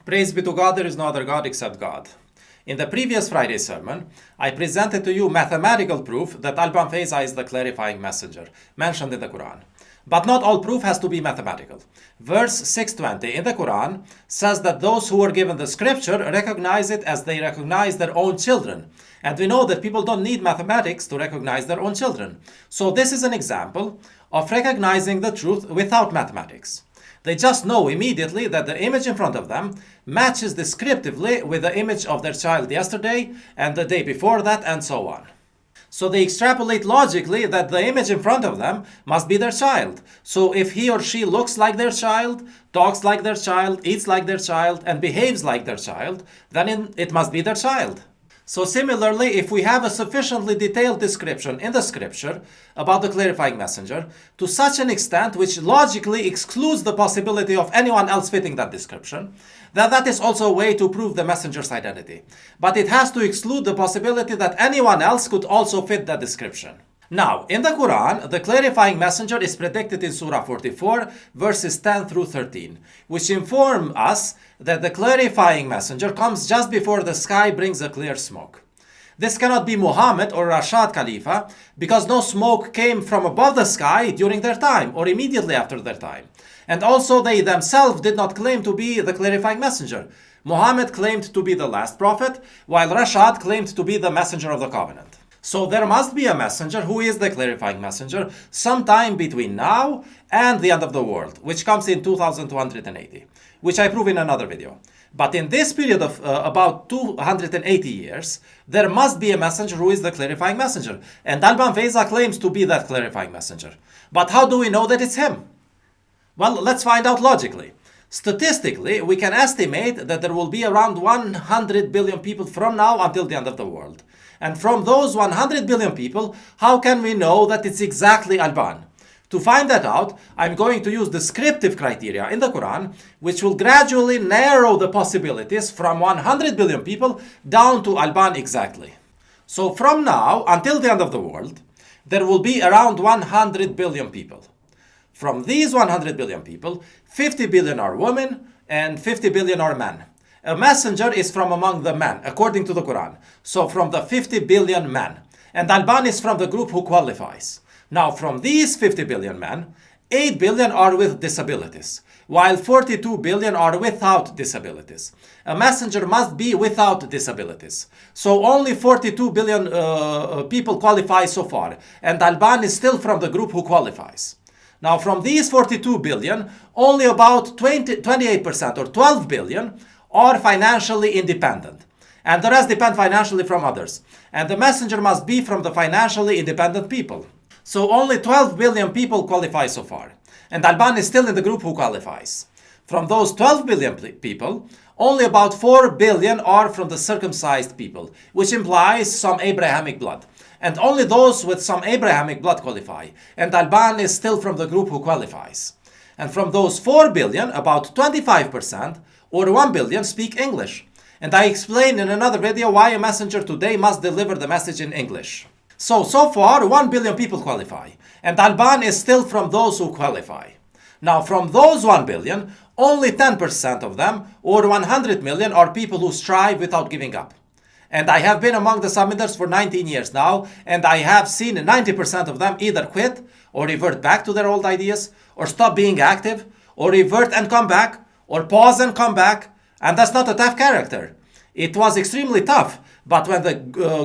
Praise be to God, there is no other God except God. In the previous Friday sermon, I presented to you mathematical proof that Alban Fejza is the clarifying messenger, mentioned in the Quran. But not all proof has to be mathematical. Verse 620 in the Quran says that those who were given the scripture recognize it as they recognize their own children. And we know that people don't need mathematics to recognize their own children. So this is an example of recognizing the truth without mathematics. They just know immediately that the image in front of them matches descriptively with the image of their child yesterday and the day before that and so on. So they extrapolate logically that the image in front of them must be their child. So if he or she looks like their child, talks like their child, eats like their child, and behaves like their child, then it must be their child. So similarly, if we have a sufficiently detailed description in the scripture about the clarifying messenger, to such an extent which logically excludes the possibility of anyone else fitting that description, then that is also a way to prove the messenger's identity. But it has to exclude the possibility that anyone else could also fit that description. Now, in the Quran, the clarifying messenger is predicted in Surah 44, verses 10 through 13, which inform us that the clarifying messenger comes just before the sky brings a clear smoke. This cannot be Muhammad or Rashad Khalifa, because no smoke came from above the sky during their time or immediately after their time. And also they themselves did not claim to be the clarifying messenger. Muhammad claimed to be the last prophet, while Rashad claimed to be the messenger of the covenant. So there must be a messenger who is the clarifying messenger sometime between now and the end of the world, which comes in 2280, which I prove in another video. But in this period of about 280 years, there must be a messenger who is the clarifying messenger. And Alban Fejza claims to be that clarifying messenger. But how do we know that it's him? Well, let's find out logically. Statistically, we can estimate that there will be around 100 billion people from now until the end of the world. And from those 100 billion people, how can we know that it's exactly Alban? To find that out, I'm going to use descriptive criteria in the Quran, which will gradually narrow the possibilities from 100 billion people down to Alban exactly. So from now until the end of the world, there will be around 100 billion people. From these 100 billion people, 50 billion are women and 50 billion are men. A messenger is from among the men, according to the Quran. So from the 50 billion men. And Alban is from the group who qualifies. Now from these 50 billion men, 8 billion are with disabilities, while 42 billion are without disabilities. A messenger must be without disabilities. So only 42 billion people qualify so far. And Alban is still from the group who qualifies. Now from these 42 billion, only about 28% or 12 billion are financially independent. And the rest depend financially from others. And the messenger must be from the financially independent people. So only 12 billion people qualify so far. And Alban is still in the group who qualifies. From those 12 billion people, only about 4 billion are from the circumcised people, which implies some Abrahamic blood. And only those with some Abrahamic blood qualify. And Alban is still from the group who qualifies. And from those 4 billion, about 25% or 1 billion speak English. And I explained in another video why a messenger today must deliver the message in English. So far 1 billion people qualify. And Alban is still from those who qualify. Now from those 1 billion, only 10% of them, or 100 million, are people who strive without giving up. And I have been among the submitters for 19 years now, and I have seen 90% of them either quit, or revert back to their old ideas, or stop being active, or revert and come back, or pause and come back. And that's not a tough character. It was extremely tough, but when the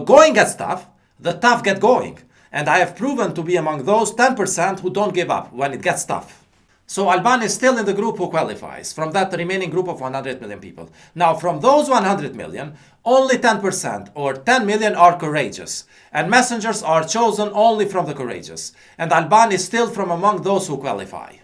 going gets tough, the tough get going. And I have proven to be among those 10% who don't give up when it gets tough. So Alban is still in the group who qualifies, from that remaining group of 100 million people. Now from those 100 million, only 10% or 10 million are courageous. And messengers are chosen only from the courageous. And Alban is still from among those who qualify.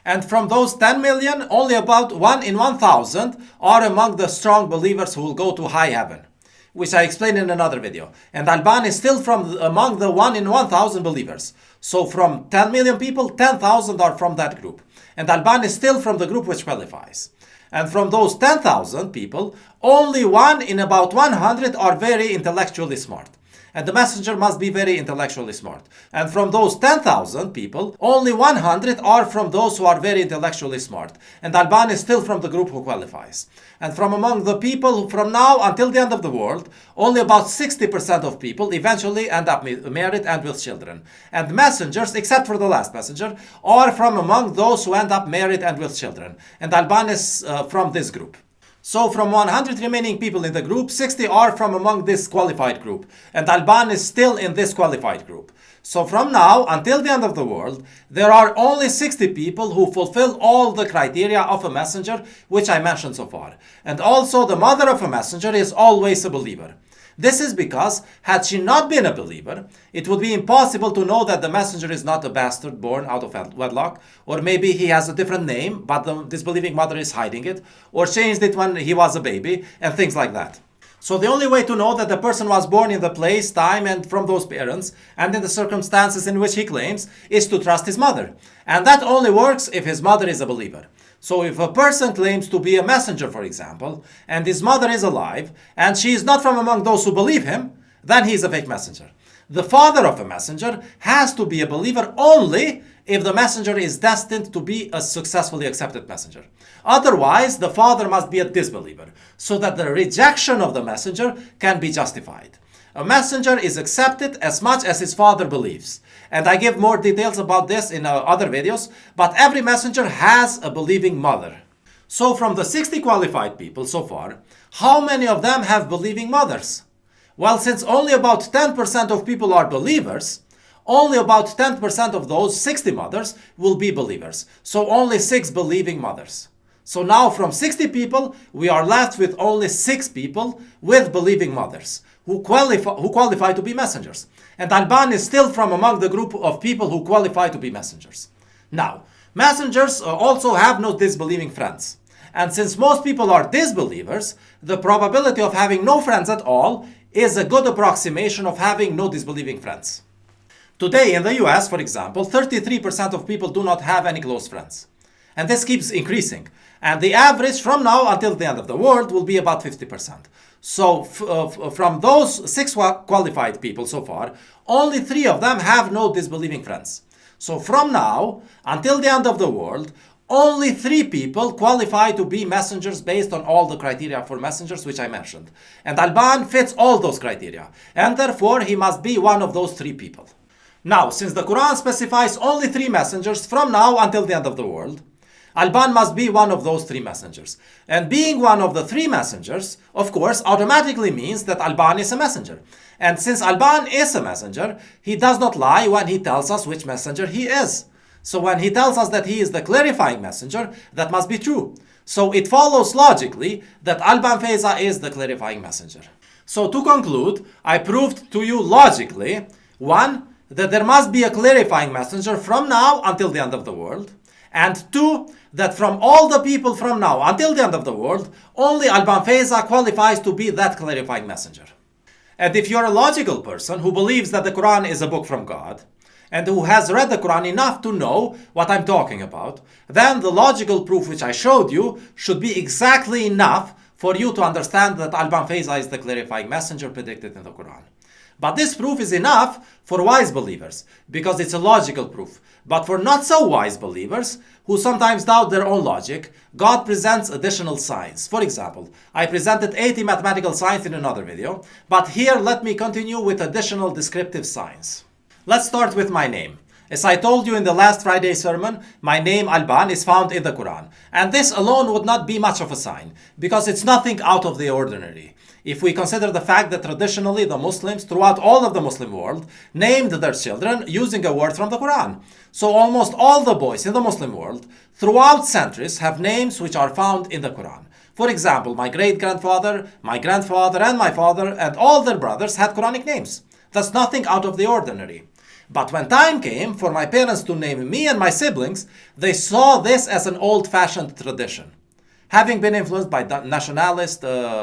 And from those 10 million, only about 1 in 1,000 are among the strong believers who will go to high heaven, which I explained in another video. And Alban is still from among the 1 in 1,000 believers. So from 10 million people, 10,000 are from that group. And Alban is still from the group which qualifies. And from those 10,000 people, only 1 in about 100 are very intellectually smart. and the messenger must be very intellectually smart. And from those 10,000 people, only 100 are from those who are very intellectually smart. And Alban is still from the group who qualifies. And from among the people who, from now until the end of the world, only about 60% of people eventually end up married and with children. And messengers, except for the last messenger, are from among those who end up married and with children. And Alban is from this group. So from 100 remaining people in the group, 60 are from among this qualified group. And Alban is still in this qualified group. So from now until the end of the world, there are only 60 people who fulfill all the criteria of a messenger, which I mentioned so far. And also the mother of a messenger is always a believer. This is because, had she not been a believer, it would be impossible to know that the messenger is not a bastard born out of wedlock, or maybe he has a different name, but the disbelieving mother is hiding it, or changed it when he was a baby, and things like that. So the only way to know that the person was born in the place, time, and from those parents, and in the circumstances in which he claims, is to trust his mother. And that only works if his mother is a believer. So if a person claims to be a messenger, for example, and his mother is alive, and she is not from among those who believe him, then he is a fake messenger. The father of a messenger has to be a believer only if the messenger is destined to be a successfully accepted messenger. Otherwise, the father must be a disbeliever, so that the rejection of the messenger can be justified. A messenger is accepted as much as his father believes. And I give more details about this in other videos, but every messenger has a believing mother. So from the 60 qualified people so far, how many of them have believing mothers? Well, since only about 10% of people are believers, only about 10% of those 60 mothers will be believers. So only 6 believing mothers. So now from 60 people, we are left with only 6 people with believing mothers who qualify to be messengers. And Alban is still from among the group of people who qualify to be messengers. Now, messengers also have no disbelieving friends. And since most people are disbelievers, the probability of having no friends at all is a good approximation of having no disbelieving friends. Today in the US, for example, 33% of people do not have any close friends. And this keeps increasing. And the average from now until the end of the world will be about 50%. So from those 6 qualified people so far, only 3 of them have no disbelieving friends. So from now until the end of the world, only 3 people qualify to be messengers based on all the criteria for messengers which I mentioned. And Alban fits all those criteria. And therefore, he must be one of those 3 people. Now, since the Quran specifies only 3 messengers from now until the end of the world, Alban must be one of those 3 messengers. And being one of the 3 messengers, of course, automatically means that Alban is a messenger. And since Alban is a messenger, he does not lie when he tells us which messenger he is. So when he tells us that he is the clarifying messenger, that must be true. So it follows logically that Alban Fejza is the clarifying messenger. So to conclude, I proved to you logically, 1, that there must be a clarifying messenger from now until the end of the world. And 2, that from all the people from now until the end of the world, only Alban Fejza qualifies to be that clarifying messenger. And if you're a logical person who believes that the Quran is a book from God, and who has read the Quran enough to know what I'm talking about, then the logical proof which I showed you should be exactly enough for you to understand that Alban Fejza is the clarifying messenger predicted in the Quran. But this proof is enough for wise believers, because it's a logical proof. But for not so wise believers, who sometimes doubt their own logic, God presents additional signs. For example, I presented 80 mathematical signs in another video, but here let me continue with additional descriptive signs. Let's start with my name. As I told you in the last Friday sermon, my name Alban is found in the Quran. And this alone would not be much of a sign, because it's nothing out of the ordinary. If we consider the fact that traditionally the Muslims throughout all of the Muslim world named their children using a word from the Quran. So almost all the boys in the Muslim world throughout centuries have names which are found in the Quran. For example, my great-grandfather, my grandfather, and my father, and all their brothers had Quranic names. That's nothing out of the ordinary. But when time came for my parents to name me and my siblings, they saw this as an old-fashioned tradition, having been influenced by nationalist,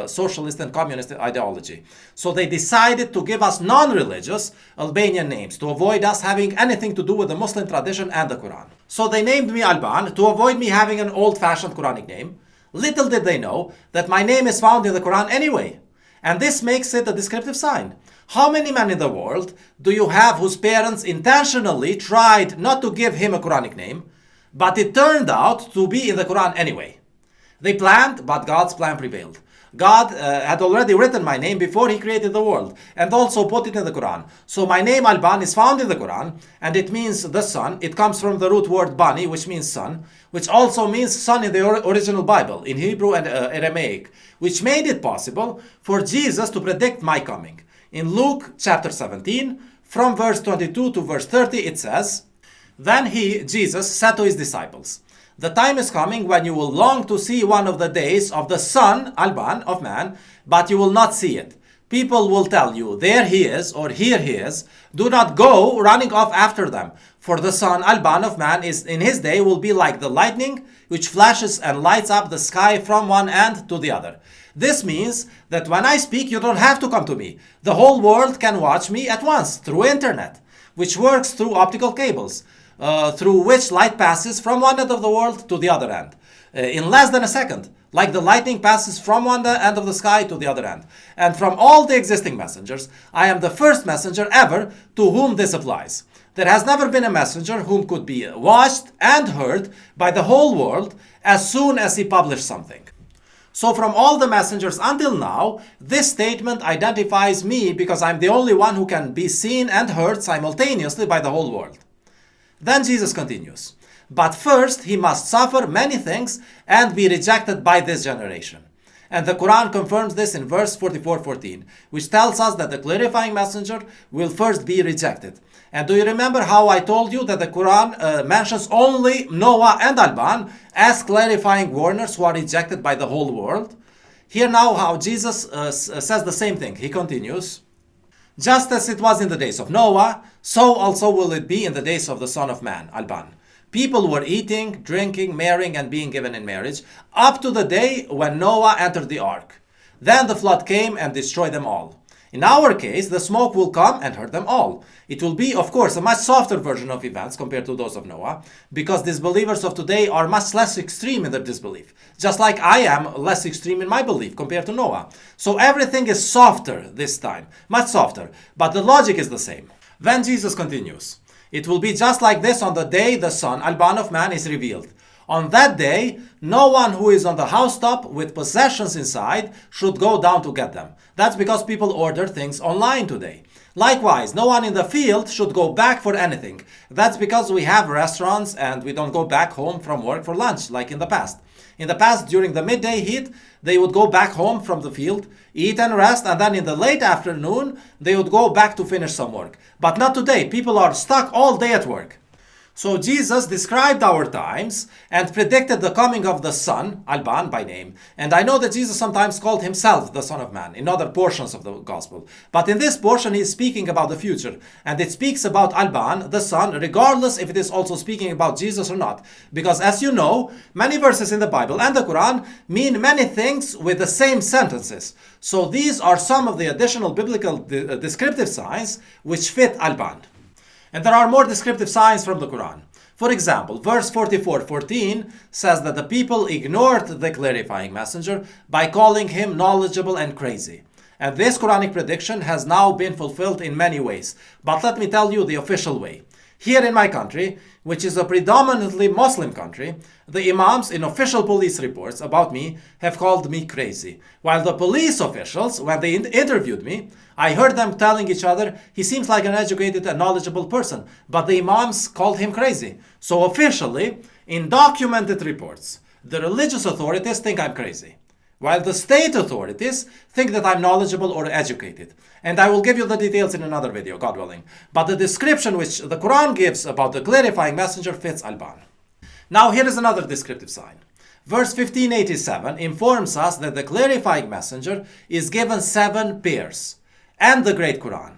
socialist, and communist ideology. So they decided to give us non-religious Albanian names to avoid us having anything to do with the Muslim tradition and the Quran. So they named me Alban to avoid me having an old-fashioned Quranic name. Little did they know that my name is found in the Quran anyway. And this makes it a descriptive sign. How many men in the world do you have whose parents intentionally tried not to give him a Quranic name, but it turned out to be in the Quran anyway? They planned, but God's plan prevailed. God had already written my name before he created the world and also put it in the Quran. So my name Alban is found in the Quran and it means the son. It comes from the root word bani, which means son, which also means son in the original Bible, in Hebrew and Aramaic, which made it possible for Jesus to predict my coming. In Luke chapter 17, from verse 22 to verse 30, it says, "Then he, Jesus, said to his disciples, 'The time is coming when you will long to see one of the days of the Son, Alban, of man, but you will not see it. People will tell you, there he is, or here he is. Do not go running off after them. For the Son, Alban, of man, is in his day will be like the lightning, which flashes and lights up the sky from one end to the other.'" This means that when I speak, you don't have to come to me. The whole world can watch me at once through internet, which works through optical cables, through which light passes from one end of the world to the other end in less than a second, like the lightning passes from one end of the sky to the other end. And from all the existing messengers, I am the first messenger ever to whom this applies. There has never been a messenger whom could be watched and heard by the whole world as soon as he published something. So from all the messengers until now, this statement identifies me because I'm the only one who can be seen and heard simultaneously by the whole world. Then Jesus continues, "But first he must suffer many things and be rejected by this generation." And the Quran confirms this in verse 44:14, which tells us that the clarifying messenger will first be rejected. And do you remember how I told you that the Quran mentions only Noah and Alban as clarifying warners who are rejected by the whole world? Here now how Jesus says the same thing. He continues, "Just as it was in the days of Noah, so also will it be in the days of the Son of Man, Alban. People were eating, drinking, marrying, and being given in marriage, up to the day when Noah entered the ark. Then the flood came and destroyed them all. In our case, the smoke will come and hurt them all. It will be, of course, a much softer version of events compared to those of Noah, because disbelievers of today are much less extreme in their disbelief, just like I am less extreme in my belief compared to Noah. So everything is softer this time, much softer, but the logic is the same." Then Jesus continues, "It will be just like this on the day the Son, Alban of Man, is revealed. On that day, no one who is on the housetop with possessions inside should go down to get them." That's because people order things online today. Likewise, no one in the field should go back for anything. That's because we have restaurants and we don't go back home from work for lunch like in the past. In the past, during the midday heat, they would go back home from the field, eat and rest, and then in the late afternoon, they would go back to finish some work. But not today. People are stuck all day at work. So Jesus described our times and predicted the coming of the Son, Alban by name. And I know that Jesus sometimes called himself the Son of Man in other portions of the Gospel. But in this portion, he is speaking about the future. And it speaks about Alban, the Son, regardless if it is also speaking about Jesus or not. Because as you know, many verses in the Bible and the Quran mean many things with the same sentences. So these are some of the additional biblical descriptive signs which fit Alban. And there are more descriptive signs from the Quran. For example, verse 44:14 says that the people ignored the clarifying messenger by calling him knowledgeable and crazy. And this Quranic prediction has now been fulfilled in many ways. But let me tell you the official way. Here in my country, which is a predominantly Muslim country, the imams in official police reports about me have called me crazy. While the police officials, when they interviewed me, I heard them telling each other, he seems like an educated and knowledgeable person, but the imams called him crazy. So officially, in documented reports, the religious authorities think I'm crazy, while the state authorities think that I'm knowledgeable or educated. And I will give you the details in another video, God willing. But the description which the Quran gives about the clarifying messenger fits Alban. Now here is another descriptive sign. Verse 1587 informs us that the clarifying messenger is given 7 pairs and the Great Quran,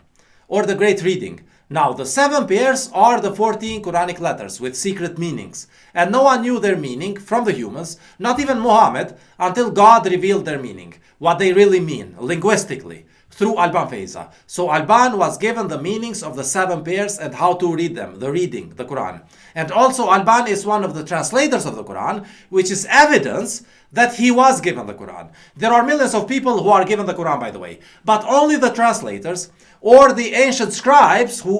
or the Great Reading. Now the 7 pairs are the 14 Quranic letters with secret meanings, and no one knew their meaning from the humans, not even Muhammad, until God revealed their meaning, what they really mean, linguistically, through Alban Fejza. So Alban was given the meanings of the 7 pairs and how to read them, the reading, the Quran. And also Alban is one of the translators of the Quran, which is evidence that he was given the Quran. There are millions of people who are given the Quran, by the way, but only the translators or the ancient scribes who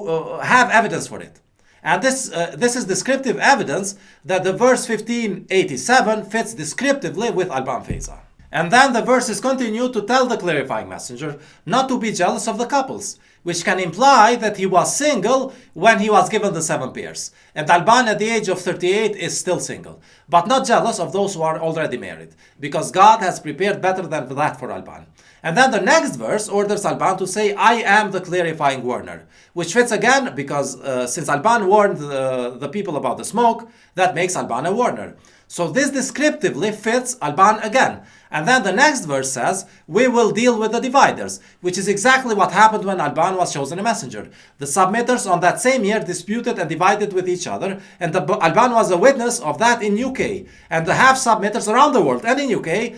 have evidence for it. And this is descriptive evidence that the verse 1587 fits descriptively with Alban Fejza. And then the verses continue to tell the clarifying messenger not to be jealous of the couples, which can imply that he was single when he was given the 7 pairs. And Alban at the age of 38 is still single, but not jealous of those who are already married, because God has prepared better than that for Alban. And then the next verse orders Alban to say, I am the clarifying warner, which fits again because since Alban warned the people about the smoke, that makes Alban a warner. So this descriptively fits Alban again. And then the next verse says, we will deal with the dividers, which is exactly what happened when Alban was chosen a messenger. The submitters on that same year disputed and divided with each other, and Alban was a witness of that in UK. And the half-submitters around the world and in UK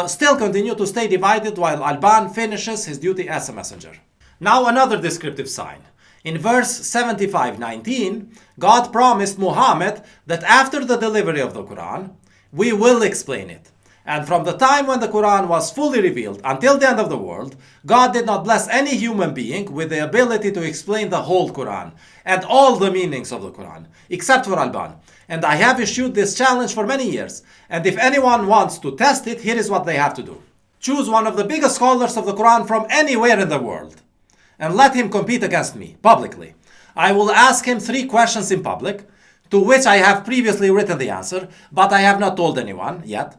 still continue to stay divided while Alban finishes his duty as a messenger. Now another descriptive sign. In verse 75:19, God promised Muhammad that after the delivery of the Quran, we will explain it. And from the time when the Quran was fully revealed until the end of the world, God did not bless any human being with the ability to explain the whole Quran and all the meanings of the Quran, except for Alban. And I have issued this challenge for many years. And if anyone wants to test it, here is what they have to do. Choose one of the biggest scholars of the Quran from anywhere in the world and let him compete against me publicly. I will ask him 3 questions in public, to which I have previously written the answer, but I have not told anyone yet.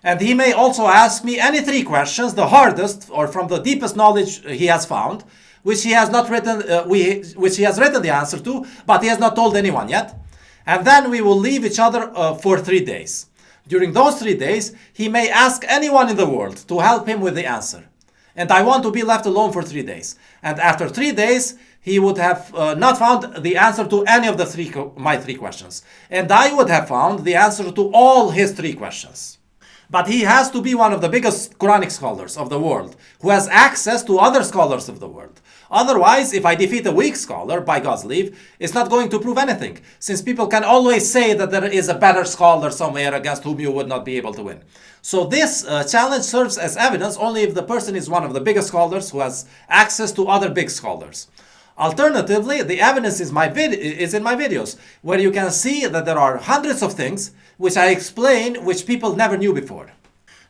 And he may also ask me any 3 questions, the hardest or from the deepest knowledge he has found, which he has not written, which he has written the answer to, but he has not told anyone yet. And then we will leave each other for 3 days. During those 3 days, he may ask anyone in the world to help him with the answer. And I want to be left alone for 3 days. And after 3 days, he would have not found the answer to any of my 3 questions. And I would have found the answer to all his 3 questions. But he has to be one of the biggest Quranic scholars of the world, who has access to other scholars of the world. Otherwise, if I defeat a weak scholar, by God's leave, it's not going to prove anything, since people can always say that there is a better scholar somewhere against whom you would not be able to win. So this challenge serves as evidence only if the person is one of the biggest scholars who has access to other big scholars. Alternatively, the evidence is in my videos, where you can see that there are hundreds of things which I explain which people never knew before.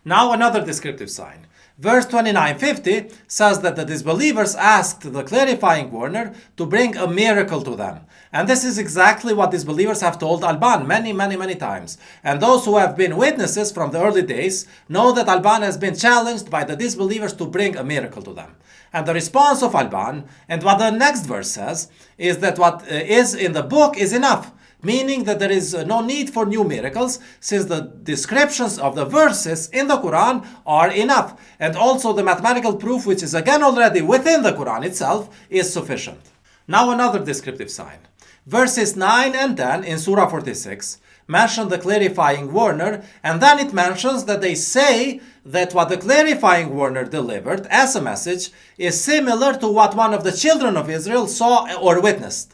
Now another descriptive sign. Verse 29:50 says that the disbelievers asked the clarifying warner to bring a miracle to them. And this is exactly what disbelievers have told Alban many times. And those who have been witnesses from the early days know that Alban has been challenged by the disbelievers to bring a miracle to them. And the response of Alban, and what the next verse says, is that what is in the book is enough. Meaning that there is no need for new miracles, since the descriptions of the verses in the Quran are enough. And also the mathematical proof, which is again already within the Quran itself, is sufficient. Now another descriptive sign. Verses 9 and 10 in Surah 46 mention the clarifying warner, and then it mentions that they say that what the clarifying warner delivered as a message is similar to what one of the children of Israel saw or witnessed.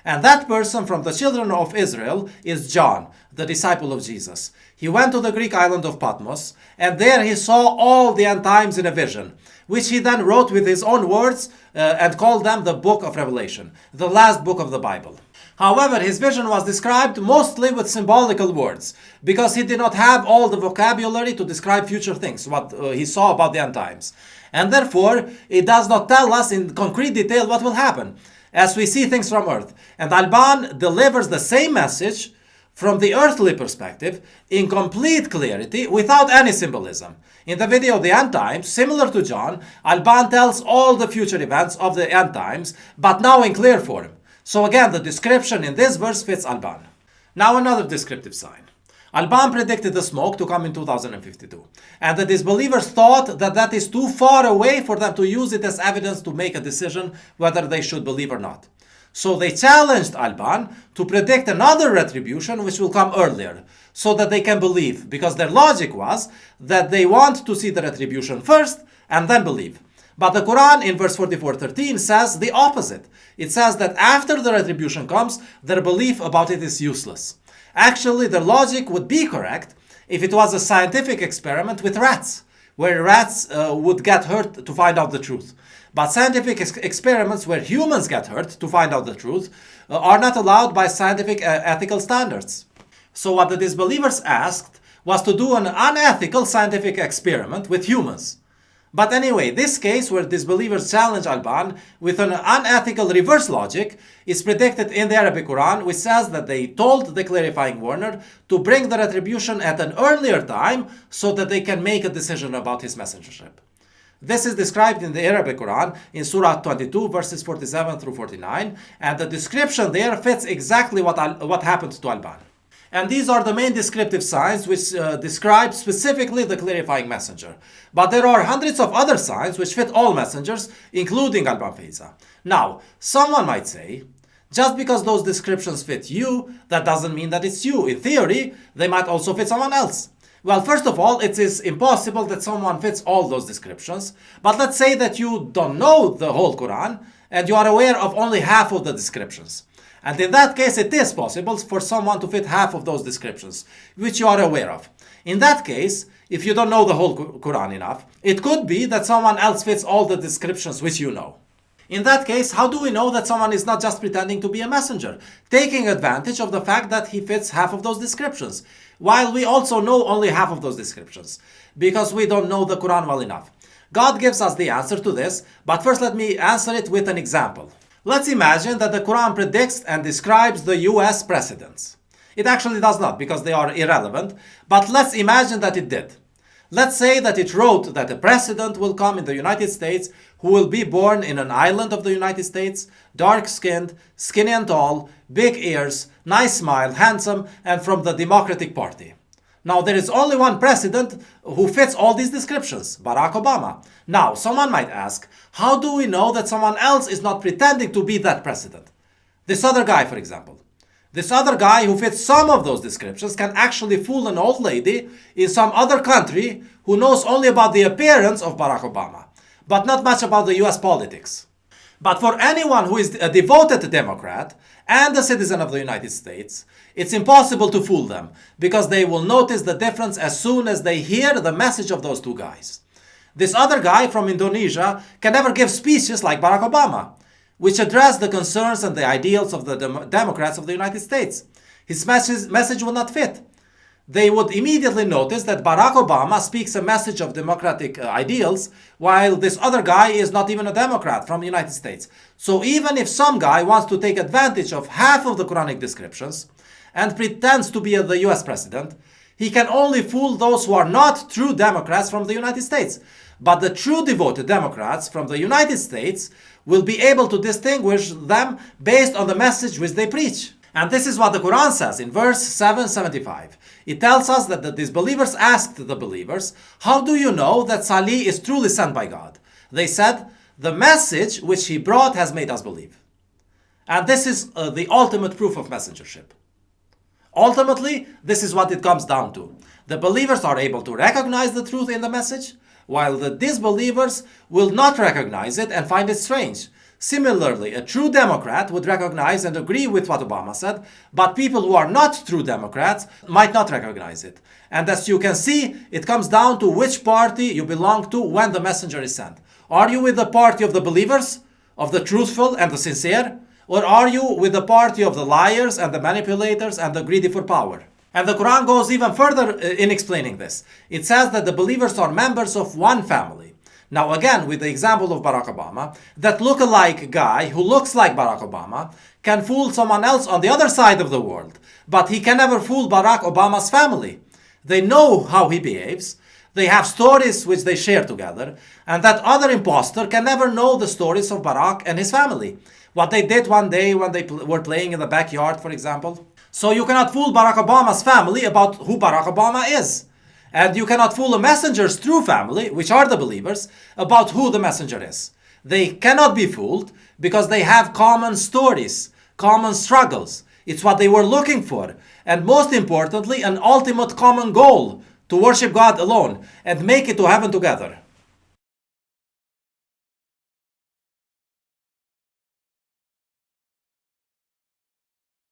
And that person from the children of Israel is John, the disciple of Jesus. He went to the Greek island of Patmos, and there he saw all the end times in a vision, which he then wrote with his own words and called them the book of Revelation, the last book of the Bible. However, his vision was described mostly with symbolical words, because he did not have all the vocabulary to describe future things, what he saw about the end times. And therefore, it does not tell us in concrete detail what will happen, as we see things from earth. And Alban delivers the same message from the earthly perspective in complete clarity without any symbolism. In the video The End Times, similar to John, Alban tells all the future events of the end times, but now in clear form. So again, the description in this verse fits Alban. Now another descriptive sign. Alban predicted the smoke to come in 2052. And the disbelievers thought that that is too far away for them to use it as evidence to make a decision whether they should believe or not. So they challenged Alban to predict another retribution which will come earlier, so that they can believe, because their logic was that they want to see the retribution first and then believe. But the Quran in verse 44:13 says the opposite. It says that after the retribution comes, their belief about it is useless. Actually, their logic would be correct if it was a scientific experiment with rats, where rats would get hurt to find out the truth. But scientific experiments where humans get hurt to find out the truth are not allowed by scientific ethical standards. So what the disbelievers asked was to do an unethical scientific experiment with humans. But anyway, this case where disbelievers challenge Alban with an unethical reverse logic is predicted in the Arabic Quran, which says that they told the clarifying warner to bring the retribution at an earlier time so that they can make a decision about his messengership. This is described in the Arabic Quran in Surah 22 verses 47 through 49, and the description there fits exactly what happened to Alban. And these are the main descriptive signs which describe specifically the clarifying messenger. But there are hundreds of other signs which fit all messengers, including Alban Fejza. Now, someone might say, just because those descriptions fit you, that doesn't mean that it's you. In theory, they might also fit someone else. Well, first of all, it is impossible that someone fits all those descriptions. But let's say that you don't know the whole Quran and you are aware of only half of the descriptions. And in that case, it is possible for someone to fit half of those descriptions, which you are aware of. In that case, if you don't know the whole Quran enough, it could be that someone else fits all the descriptions which you know. In that case, how do we know that someone is not just pretending to be a messenger, taking advantage of the fact that he fits half of those descriptions, while we also know only half of those descriptions, because we don't know the Quran well enough? God gives us the answer to this, but first let me answer it with an example. Let's imagine that the Quran predicts and describes the US presidents. It actually does not, because they are irrelevant, but let's imagine that it did. Let's say that it wrote that a president will come in the United States who will be born in an island of the United States, dark-skinned, skinny and tall, big ears, nice smile, handsome, and from the Democratic Party. Now, there is only one president who fits all these descriptions, Barack Obama. Now, someone might ask, how do we know that someone else is not pretending to be that president? This other guy, for example. This other guy who fits some of those descriptions can actually fool an old lady in some other country who knows only about the appearance of Barack Obama, but not much about the US politics. But for anyone who is a devoted Democrat and a citizen of the United States, it's impossible to fool them, because they will notice the difference as soon as they hear the message of those two guys. This other guy from Indonesia can never give speeches like Barack Obama, which address the concerns and the ideals of the Democrats of the United States. His message will not fit. They would immediately notice that Barack Obama speaks a message of democratic ideals, while this other guy is not even a Democrat from the United States. So even if some guy wants to take advantage of half of the Quranic descriptions and pretends to be the US president, he can only fool those who are not true Democrats from the United States. But the true devoted Democrats from the United States will be able to distinguish them based on the message which they preach. And this is what the Quran says in verse 775. It tells us that the disbelievers asked the believers, how do you know that Salih is truly sent by God? They said, the message which he brought has made us believe. And this is the ultimate proof of messengership. Ultimately, this is what it comes down to. The believers are able to recognize the truth in the message, while the disbelievers will not recognize it and find it strange. Similarly, a true Democrat would recognize and agree with what Obama said, but people who are not true Democrats might not recognize it. And as you can see, it comes down to which party you belong to when the messenger is sent. Are you with the party of the believers, of the truthful and the sincere? Or are you with the party of the liars and the manipulators and the greedy for power? And the Quran goes even further in explaining this. It says that the believers are members of one family. Now again, with the example of Barack Obama, that look-alike guy who looks like Barack Obama can fool someone else on the other side of the world, but he can never fool Barack Obama's family. They know how he behaves, they have stories which they share together, and that other imposter can never know the stories of Barack and his family. What they did one day when they were playing in the backyard, for example. So you cannot fool Barack Obama's family about who Barack Obama is. And you cannot fool a messenger's true family, which are the believers, about who the messenger is. They cannot be fooled because they have common stories, common struggles. It's what they were looking for. And most importantly, an ultimate common goal, to worship God alone and make it to heaven together.